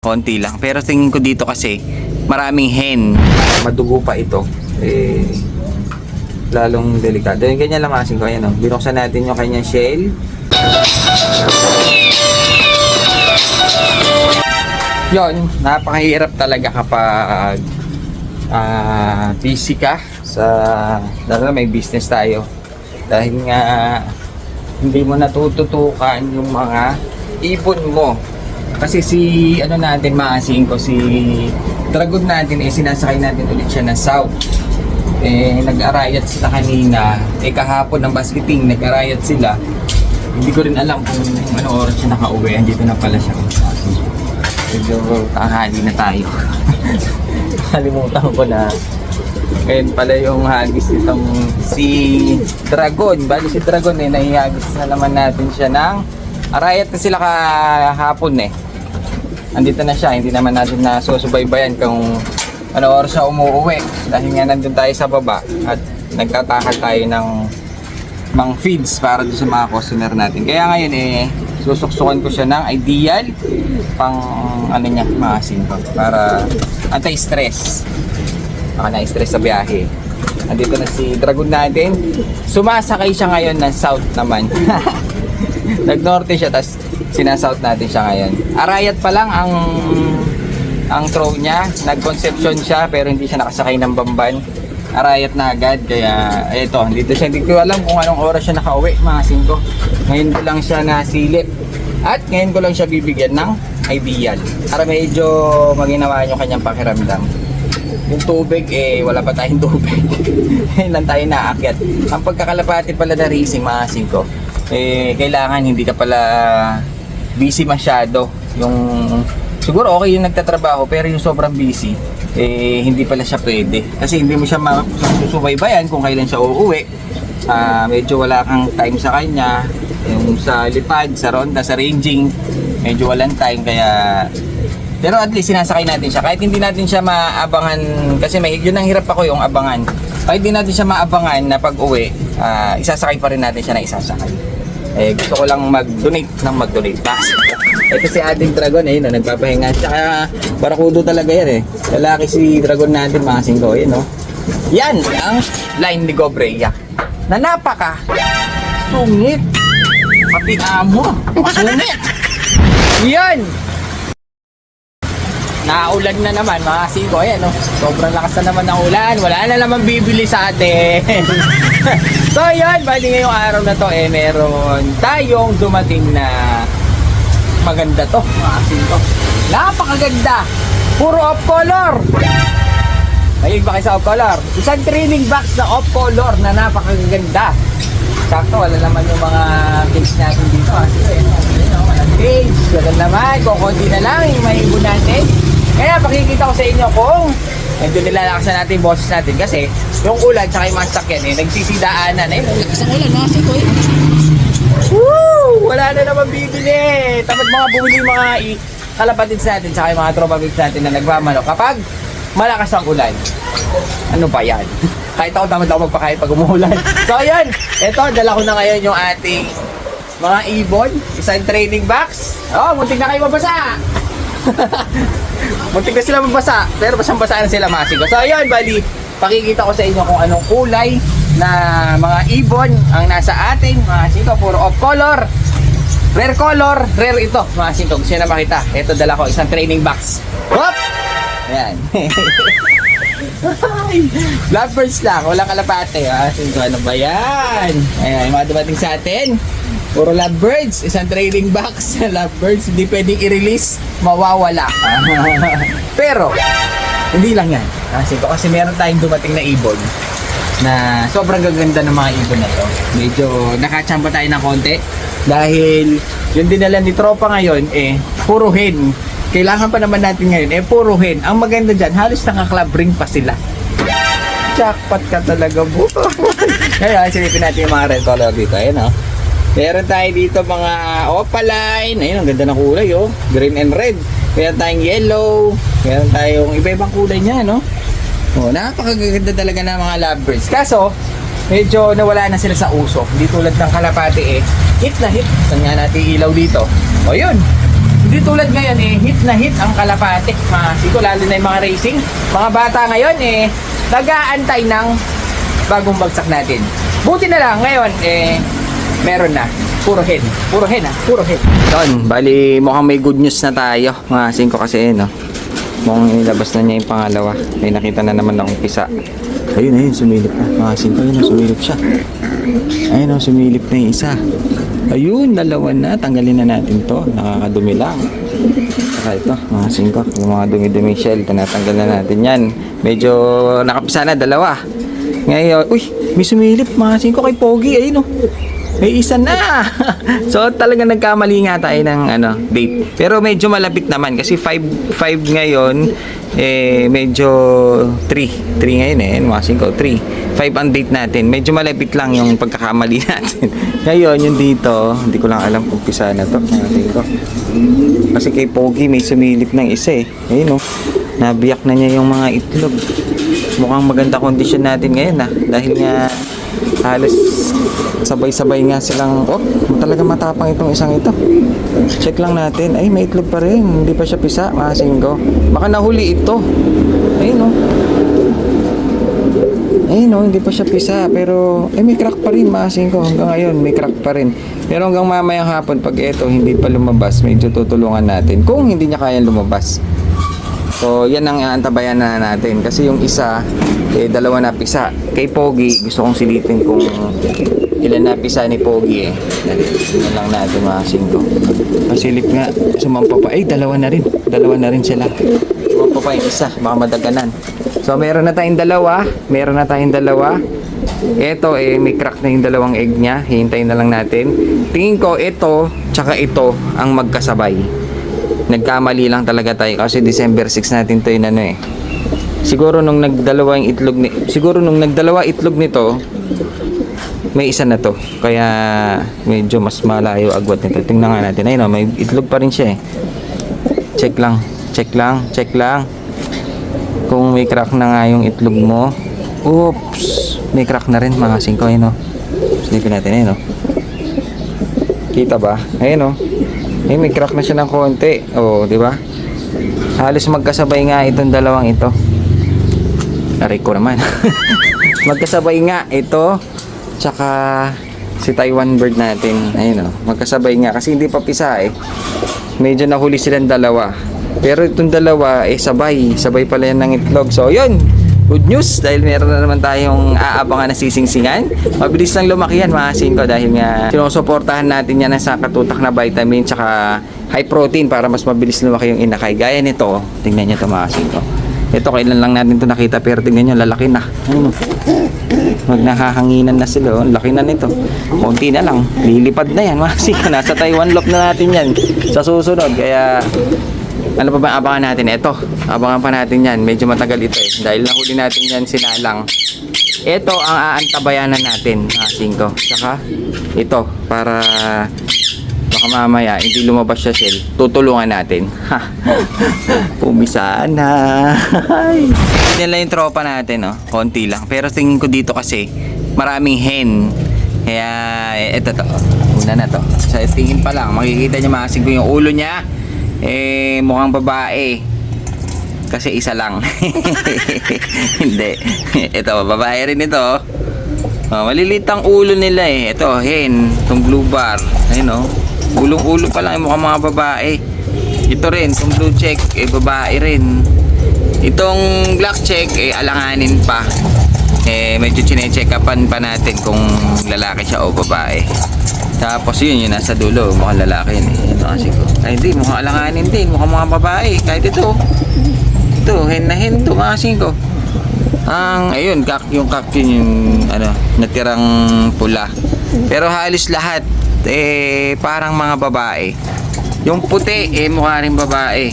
konti lang. Pero tingin ko dito kasi maraming hen. Madugo pa ito. Lalong delikado. Yung ganyan lamasin ko. Ayan, binuksan natin yung kanyang shell. Yon, napakahirap talaga kapag busy ka dahil may business tayo. Dahil nga hindi mo natututukan yung mga ipon mo. Kasi si maasin ko, si Dragon natin, sinasakay natin ulit siya ng south. Nag-arayat sila kanina. Kahapon ng basketing, nag-arayat sila. Hindi ko rin alam kung ano oras siya nakauwi. Andito na pala siya. Medyo kahali na tayo. Kalimutan ko na. Ngayon pala yung hagis nitong si Dragon. Bali si Dragon naihagis na naman natin siya ng arayat na sila kahapon Andito na siya. Hindi naman natin na susubaybayan kung ano oras siya umuwi. Dahil nga nandun tayo sa baba at nagtatakal tayo ng mga feeds para doon sa mga customer natin. Kaya ngayon susuksukan ko siya ng ideal pang maasin ko para anti-stress. Baka na-stress sa biyahe. Andito na si Dragon natin. Sumasakay siya ngayon ng south naman. Nag-norte siya, tapos sinasouth natin siya ngayon. Arayat pa lang ang throw niya. Nag-conception siya pero hindi siya nakasakay ng bamban. Arayat na agad, kaya ito, dito siya. Hindi ko alam kung anong oras siya nakauwi, mga 5. Ngayon ko lang siya nasilip. At ngayon ko lang siya bibigyan ng ideal. Para medyo maginawa yung kanyang pakiramdam. Yung tubig, wala pa tayong tubig. Ngayon lang tayo naakyat. Ang pagkakalapati pala na racing, mga 5, kailangan hindi ka pala busy masyado. Siguro okay yung nagtatrabaho, pero yung sobrang busy, hindi pala siya pwede. Kasi hindi mo siya masusubaybayan kung kailan siya uuwi. Medyo wala kang time sa kanya. Yung sa lipad, sa ronda, sa ranging, medyo walang time. Pero at least sinasakay natin siya. Kahit hindi natin siya maabangan, kasi yun ang hirap ako, yung abangan. Kahit hindi natin siya maabangan na pag uwi, isasakay pa rin natin siya na isasakay. Gusto ko lang mag-donate Ito si ating Dragon, nagpapahinga. Tsaka barakudo talaga yan Lalaki si Dragon natin, mga 5. Yan ang line ni Gobrea na napaka sungit. Pati amo, sungit. Yan. Naulan na naman, mga 5. Ayan, sobrang lakas na naman ng ulan. Wala na naman bibili sa atin. So yan, bali ngayong araw na to meron tayong dumating na maganda to, mga 5. Napakaganda. Puro off color. Mahilig ba kayo sa off color? Isang training box na off color na napakaganda. Sakto, wala naman yung mga cage natin dito. Walang cage. Wala naman, kukunti na lang yung mahibon natin. Kaya pakikita ko sa inyo kung doon nilalakasan natin yung boses natin. Kasi yung ulan tsaka yung mga sakyan nagsisidaanan. Isang ulan, mga 5. Woo! Wala na naman bibili. Tamad mga bumili mga kalapatids natin tsaka yung mga tropa bigs natin na nagmamano kapag malakas ang ulan. Ano ba yan? Kahit ako tamad ako magpakain pag umuulan. So ayan, ito dala ko na ngayon yung ating mga ibon. Isang training box. Muntik na kayo mabasa. Muntik na sila mabasa. Pero basang-basa na sila, mga 5. So ayan, bali, pakikita ko sa inyo kung anong kulay na mga ibon ang nasa ating mga 5. Puro off color. Rare color. Rare ito, mga 5. Gusto nyo na makita. Ito dala ko, isang training box. Hop! Ayan. Lovebirds lang, walang kalapate. Ano ba yan? Ayan, yung mga dumating sa atin. Puro lovebirds, isang training box. Lovebirds, hindi pwedeng i-release, mawawala. Pero, hindi lang yan. Kasi meron tayong dumating na ibon na sobrang gaganda ng mga ibon na to. Medyo nakachamba tayo ng konti dahil yung dinala ni tropa ngayon puro hen. Kailangan pa naman natin ngayon puro hen. Ang maganda dyan, halos naka-club ring pa sila. Jackpot ka talaga, bu. Kaya silipin natin yung mga red color dito. Ayan meron tayo dito mga opaline. Ayun, ang ganda ng kulay green and red. Meron tayong yellow. Meron tayong iba-ibang kulay niya napakaganda talaga ng mga lovebirds. Kaso medyo nawala na sila sa uso. Hindi tulad ng kalapati hit na hit. Saan nga natin ilaw dito? Yun, Hindi tulad ngayon hit na hit ang kalapate. Mga siko, lalo na yung mga racing. Mga bata ngayon nag-aantay ng bagong bagsak natin. Buti na lang ngayon meron na. Puro hen. Puro hen puro hen. Doon, bali mukhang may good news na tayo. Mga siko kasi no. Mukhang ilabas na niya yung pangalawa. May nakita na naman akong pisa. Ayun, sumilip na. Mga siko, sumilip siya. Ayun, sumilip na yung isa. Ayun, dalawa na. Tanggalin na natin to. Nakakadumi lang. Saka ito, mga singko. Yung mga dumi-dumi shell, tinatanggal na natin yan. Medyo nakapisa na, dalawa. Ngayon, uy, may sumilip mga singko kay Pogi. Ayun, may isa na. So, talaga nagkamali nga tayo ng date. Pero medyo malapit naman. Kasi 5 ngayon, medyo 3 ngayon mga singko, 3 5 ang date natin. Medyo malapit lang yung pagkakamali natin. Ngayon, yung dito, hindi ko lang alam kung pisa na to. Kasi kay Pogi, may sumilip ng isa Ayun nabiyak na niya yung mga itlog. Mukhang maganda kondisyon natin ngayon dahil nga halos sabay-sabay nga silang talaga matapang itong isang ito. Check lang natin. Ay, may itlog pa rin. Hindi pa siya pisa, mga singko. Baka nahuli ito. Ayun hindi pa siya pisa, pero may crack pa rin mga singko. Hanggang ngayon may crack pa rin. Pero hanggang mamayang hapon pag ito hindi pa lumabas, medyo tutulungan natin kung hindi niya kayang lumabas. So yan ang antabayan na natin kasi yung isa dalawa na pisa. Kay Pogi gusto kong silipin kung ilan na pisa ni Pogi Tingnan lang natin mga singko. Pasilip nga, sumampa pa. Dalawa na rin sila. Sumampa pa yung isa, baka madaganan. So meron na tayong dalawa. Ito may crack na yung dalawang egg niya. Hihintayin na lang natin. Tingin ko ito tsaka ito ang magkasabay. Nagkamali lang talaga tayo kasi December 6 natin to yun Siguro nung nagdalawa itlog nito, may isa na to. Kaya medyo mas malayo agwat nito. Tingnan nga natin. Ayun may itlog pa rin siya Check lang. Kung may crack na nga yung itlog mo. Oops, may crack na rin mga singko. Silipin natin Kita ba? Ayun may crack na siya ng konti. Di ba? Halos magkasabay nga itong dalawang ito. Aray ko naman. Magkasabay nga ito tsaka si Taiwan bird natin. Ayun magkasabay nga kasi hindi pa pisa Medyo nahuli silang dalawa. Pero itong dalawa sabay pala yan ng itlog. So yun, good news dahil meron na naman tayong aabangan na sisingsingan. Mabilis lang lumaki yan mga singko dahil nga sinusuportahan natin yan sa katutak na vitamin tsaka high protein para mas mabilis lumaki yung inakay. Gaya nito, tingnan nyo ito mga singko. Ito kailan lang natin ito nakita pero tingnan nyo, lalaki na. Nagnahahanginan na sila. Laki na nito. Konti na lang, lilipad na yan mga singko. Nasa Taiwan lock na natin yan sa susunod. Kaya ano pa ba abangan natin? Ito, abangan pa natin yan. Medyo matagal ito dahil nahuli natin yan sinalang. Ito ang aantabayanan natin mga singko. Tsaka ito para baka mamaya hindi lumabas siya shell. Tutulungan natin. Pumisaan na. Yan lang yung tropa natin konti lang. Pero tingin ko dito kasi maraming hen. Kaya ito to. Una na to. Sa tingin pa lang makikita niyo mga singko yung ulo niya. Mukhang babae kasi isa lang. Hindi. Ito babae rin ito maliliit ang ulo nila ito hen, itong blue bar ayun ulong-ulo pa lang mukhang mga babae. Ito rin itong blue check babae rin. Itong black check alanganin pa medyo chine-check upan pa natin kung lalaki siya o babae. Tapos yun nasa dulo mukhang lalaki yun ito kasi ko hindi mukhang alanganin din mukhang mga babae kahit ito hen na hen ito kasi ko ayun yung kak yun yung natirang pula pero halos lahat parang mga babae. Yung puti mukha rin babae.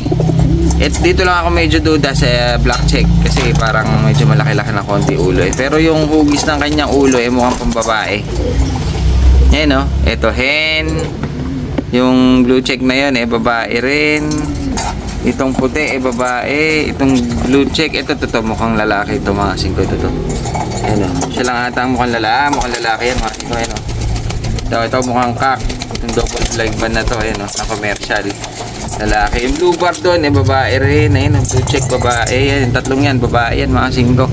Dito lang ako medyo duda sa black check kasi parang medyo malaki-laki na konti ulo pero yung hugis ng kanyang ulo mukhang pambabae. Yan ito hen. Yung blue check na yun babae rin. Itong puti babae. Itong blue check ito mukhang lalaki ito mga singko ito. Ayan siya lang ata mukhang lalaki yan mga singko ito mukhang kak. Itong double live band na to na commercial. Lalaki. Yung blue bar doon, babae rin. Ayun, ang blue check, babae. Yan, yung tatlong yan, babae yan, mga singko.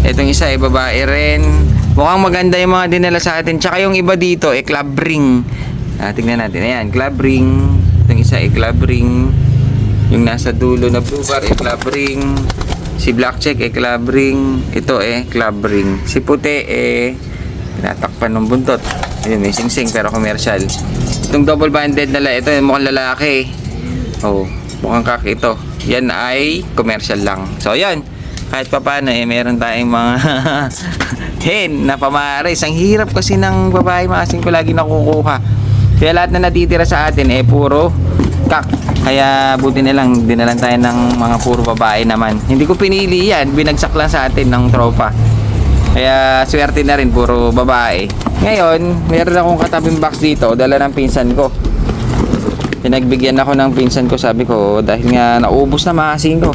Itong isa, babae rin. Mukhang maganda yung mga dinala sa atin. Tsaka yung iba dito, club ring. Tingnan natin. Ayan, club ring. Itong isa, club ring. Yung nasa dulo na blue bar, club ring. Si black check, club ring. Ito, club ring. Si puti, tinatakpan ng buntot. Ayun, may sing-sing pero commercial. Itong double banded nala, ito yung mukhang lalaki. Oh, mukhang kaki ito. Yan ay commercial lang. So, yan. Kahit pa paano, meron tayong mga hen na pamaris. Ang hirap kasi ng babae maasin ko lagi nakukuha. Kaya lahat na natitira sa atin, puro kak. Kaya buti na lang, dinalan tayo ng mga puro babae naman. Hindi ko pinili yan. Binagsak lang sa atin ng tropa. Kaya swerte na rin, puro babae. Ngayon, meron akong katabing box dito, dala ng pinsan ko. Pinagbigyan ako ng pinsan ko, sabi ko, dahil nga naubos na maasin ko.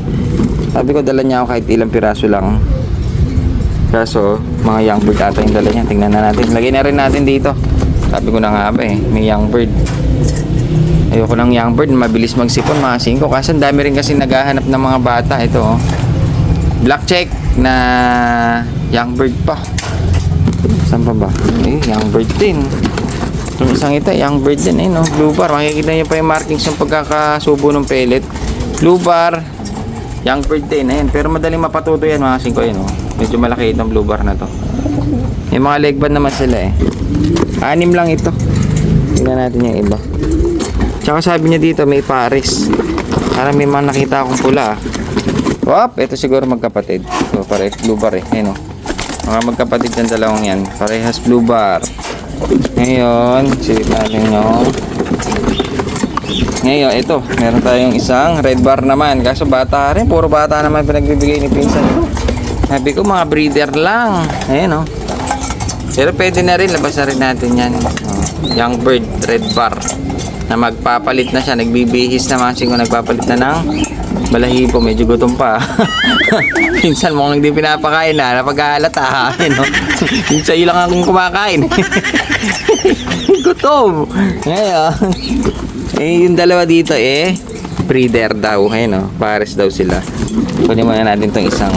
Sabi ko, dala niya ako kahit ilang piraso lang. Kaso, mga young bird ata yung dala niya. Tingnan na natin. Lagay na rin natin dito. Sabi ko na nga ba may young bird. Ayoko ng young bird, mabilis magsipon, maasin ko. Kasi ang dami rin kasi naghahanap ng mga bata. Ito, black check na young bird pa. Saan pa ba? Young bird din. Yung isang ito, young bird din, no? Blue bar. Makikita niyo pa yung markings ng pagkakasubo ng pellet. Blue bar, young bird din, ayun. Pero madaling mapatuto yan, mga singko, yun, oh. Medyo malaki itong blue bar na to. May mga leg band naman sila, 6 lang ito. Tingnan natin yung iba. Tsaka sabi niya dito, may pares. Parang may mga nakita akong pula. Wop, ito siguro magkapatid. So, parehas blue bar, ayun, oh. Mga magkapatid ng dalawang yan. Parehas blue bar. Ngayon, silip natin yung ngayon, ito, meron tayong isang red bar naman. Kaso bata rin, puro bata naman pinagbibigay ni pinsan. Sabi ko, mga breeder lang. Ayan, oh. Pero pwede na rin, labas na rin natin yan. Young bird, red bar. Na magpapalit na siya, nagbibihis na mga singko, nagpapalit na ng balahibo. Medyo gutom pa. Pinsan mo kung hindi pinapakain na, napag-aalata. Ayan, oh. Pinsan yun lang akong kumakain. Gutom. Ngayon, yung dalawa dito breeder daw. Ayun, oh, pares daw sila. Kunin muna natin tong isang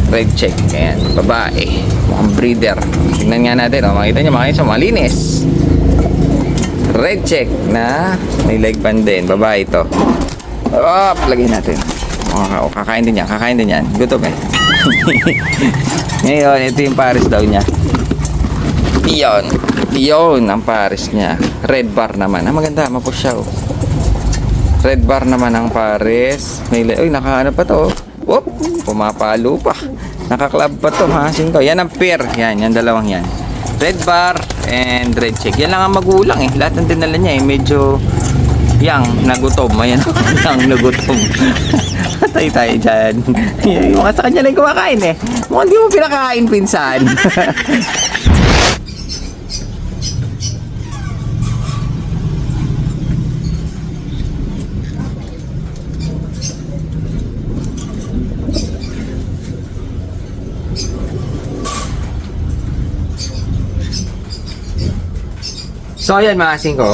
red check. Ayan, babae. Mukhang breeder. Tignan nga natin, oh. Makita nyo, makita nyo, malinis. Red check na may leg band din. Babae ito. Lagay natin. Kakain din yan. Kakain din yan. Gutom Ngayon, ito yung pares daw niya. Iyon ang pares niya. Red bar naman. Maganda, mapush siya, oh. Red bar naman ang pares. Nakaano pa to, oh. Whoop, pumapalo pa. Nakaklab pa to, mahasin ko. Yan ang pair. Yan dalawang yan. Red bar and red check. Yan lang ang magulang, Lahat ng dinala niya, medyo yang nagutom. Ayan, yang nagutom. Patay tayo dyan. Yung sa kanya lang kumakain, Mukhang di mo pinakain, pinsan. So ayan, mga singko.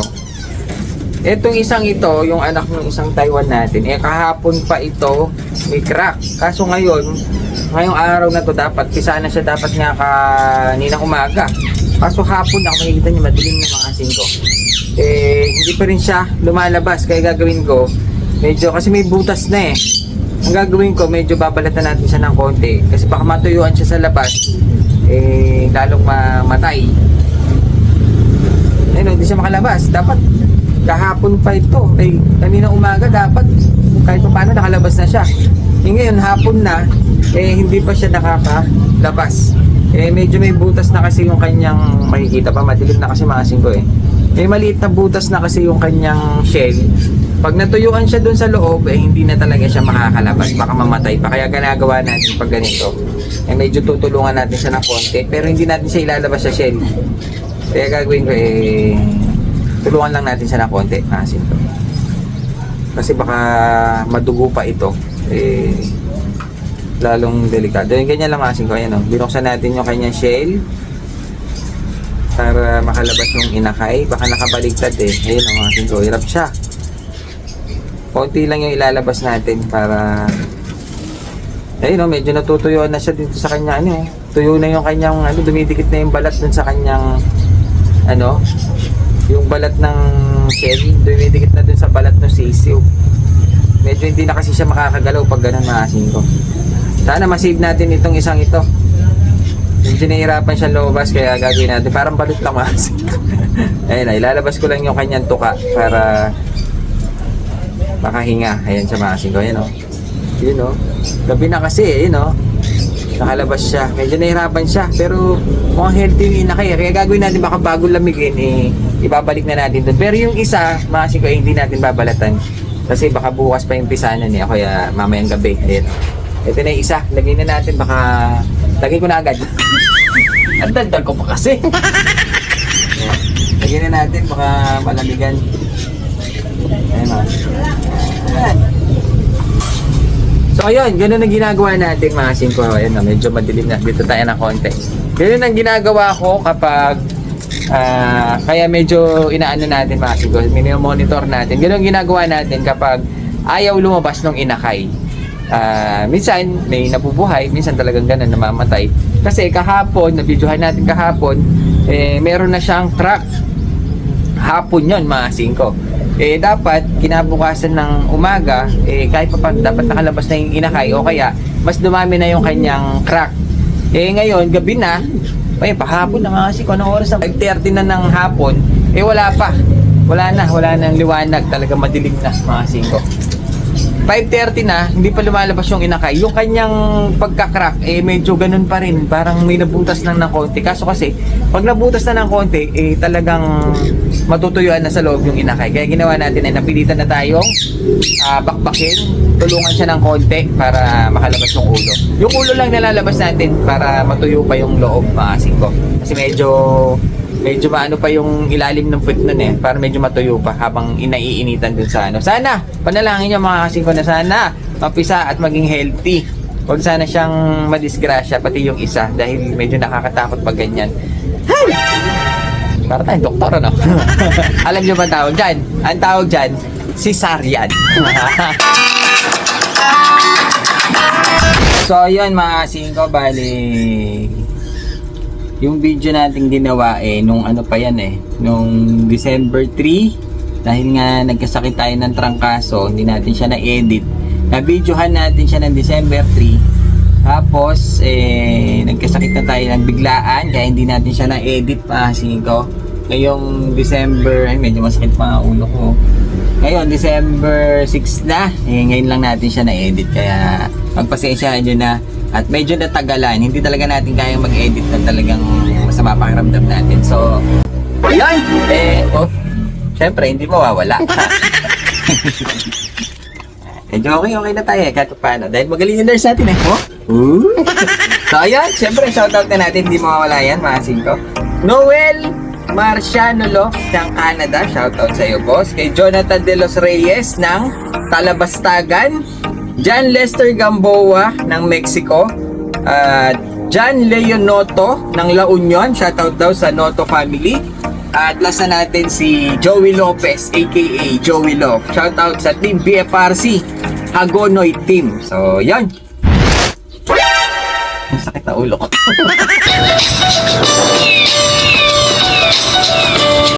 Itong isang ito, yung anak ng isang Taiwan natin, kahapon pa ito may crack. Kaso ngayong araw na to dapat, pisa na siya dapat nga kanina umaga. Kaso hapon ako makikita niyo madilim na, mga singko. Hindi pa rin siya lumalabas. Kaya gagawin ko, medyo kasi may butas na, Ang gagawin ko, medyo babalatan natin siya ng konti. Kasi baka matuyuan siya sa labas, lalong mamatay. Hindi siya makalabas. Dapat kahapon pa ito. Kanina umaga dapat kahit pa paano nakalabas na siya. Ngayon hapon na, hindi pa siya nakakalabas. Medyo may butas na kasi yung kanyang, makikita pa, madilim na kasi, mga singko, May maliit na butas na kasi yung kanyang shell. Pag natuyuan siya dun sa loob, hindi na talaga siya makakalabas. Baka mamatay pa. Kaya ginagawa natin pag ganito, medyo tutulungan natin siya ng konti. Pero hindi natin siya ilalabas sa shell. Kaya gagawin ko, tulungan lang natin siya ng konti, asin to. Kasi baka madugo pa ito, lalong delikado. Yung ganyan lang, asin ko. Ayan, binuksan natin yung kanyang shell para makalabas yung inakay. Baka nakabaligtad, Ayun, asin ko, hirap siya. Konti lang yung ilalabas natin para ayun no, medyo natutuyuan na siya dito sa kanya ano eh. Tuyo na yung kanyang ano, dumidikit na yung balat dun sa kanyang ano, yung balat ng shell, dumidikit na dun sa balat ng sisiw. Medyo hindi na kasi siya makakagalaw pag ganun mga asin ko. Sana masave natin itong isang ito. Medyo nahihirapan siya lumabas kaya gagawin natin. Parang balut lang mga asin ko. Ayun na, ilalabas ko lang yung kanyang tuka para makahinga. Ayan siya mga asin ko. Ayan o. Yun o. Gabi na kasi eh. Yun o. Nakalabas siya. Medyo nahihirapan siya. Pero mukhang healthy yung inakay. Kaya gagawin natin baka bago lamigin eh, ibabalik na natin doon. Pero yung isa, mga asin ko, eh, hindi natin babalatan. Kasi baka bukas pa yung pisanan niya. Kaya mamayang gabi. Ayan. Ito na yung isa. Lagyan na natin. Baka lagyan ko na agad. Ang dagdag ko pa kasi. Lagyan na natin. Baka malamigan. Ayan o. Ayan. So ayun, ganun ang ginagawa natin mga asin ko. Ayan o, medyo madilim na. Dito tayo ng konti. Ganun ang ginagawa ko kapag kaya medyo inaano natin mga asin ko. Monitor natin. Ganun ang ginagawa natin kapag ayaw lumabas ng inakay. Minsan may nabubuhay, minsan talagang ganun namamatay. Kasi kahapon, na-videohan natin kahapon, meron na siyang crack. Hapon yon mga asin ko. Dapat kinabukasan ng umaga, kahit pa dapat nakalabas na yung inakay o kaya mas dumami na yung kanyang crack. Ngayon, gabi na, pahapon na mga asin ko, anong oras na? 5:30 na ng hapon, wala pa. Wala nang liwanag, talaga madilim na mga asin ko. 5:30 na, hindi pa lumalabas yung inakay. Yung kanyang pagka-crack, medyo ganun pa rin. Parang may nabutas lang ng konti. Kaso kasi, pag nabutas na ng konti, talagang matutuyuan na sa loob yung inakay. Kaya ginawa natin ay napilitan na tayong bakbakin. Tulungan siya ng konti para makalabas yung ulo. Yung ulo lang nalalabas natin para matuyo pa yung loob, mga asin ko. Kasi medyo maano pa yung ilalim ng puwet nun para medyo matuyo pa habang inaiinitan dun sa ano. Sana, panalangin nyo mga kasing ko na sana mapisa at maging healthy. Huwag sana siyang madisgrasya, pati yung isa dahil medyo nakakatakot pag ganyan. Hey! Para tayong doktor, ano? Alam nyo ba ang tawag dyan? Ang tawag dyan, cesarean. So, yun mga kasing ko, bali yung video natin ginawa nung ano pa yan nung December 3 dahil nga nagkasakit tayo ng trangkaso, hindi natin siya na-edit. Na-videohan natin siya ng December 3 tapos nagkasakit na tayo ng biglaan kaya hindi natin siya na-edit pa ko. Ngayong December, medyo masakit pa ang ulo ko. Ngayon December 6 na, ngayon lang natin siya na-edit kaya magpasensyahan nyo na. At medyo natagalan, hindi talaga natin kayang mag-edit na talagang masama pakiramdam natin. So, yan! Syempre, hindi mawawala. Medyo okay na tayo kahit paano. Dahil magaling yung nurse natin So, ayan, syempre, shoutout na natin, hindi mawawala yan, mga asin ko. Noel Marcianolo ng Canada, shoutout sa iyo, boss. Kay Jonathan De Los Reyes ng Talabastagan. John Lester Gamboa ng Mexico, John Leon Noto ng La Union, shoutout daw sa Noto family. At last na natin si Joey Lopez aka Joey Love, shoutout sa Team BFRC Hagonoy Team. So yan, ang sakit na ulo ko.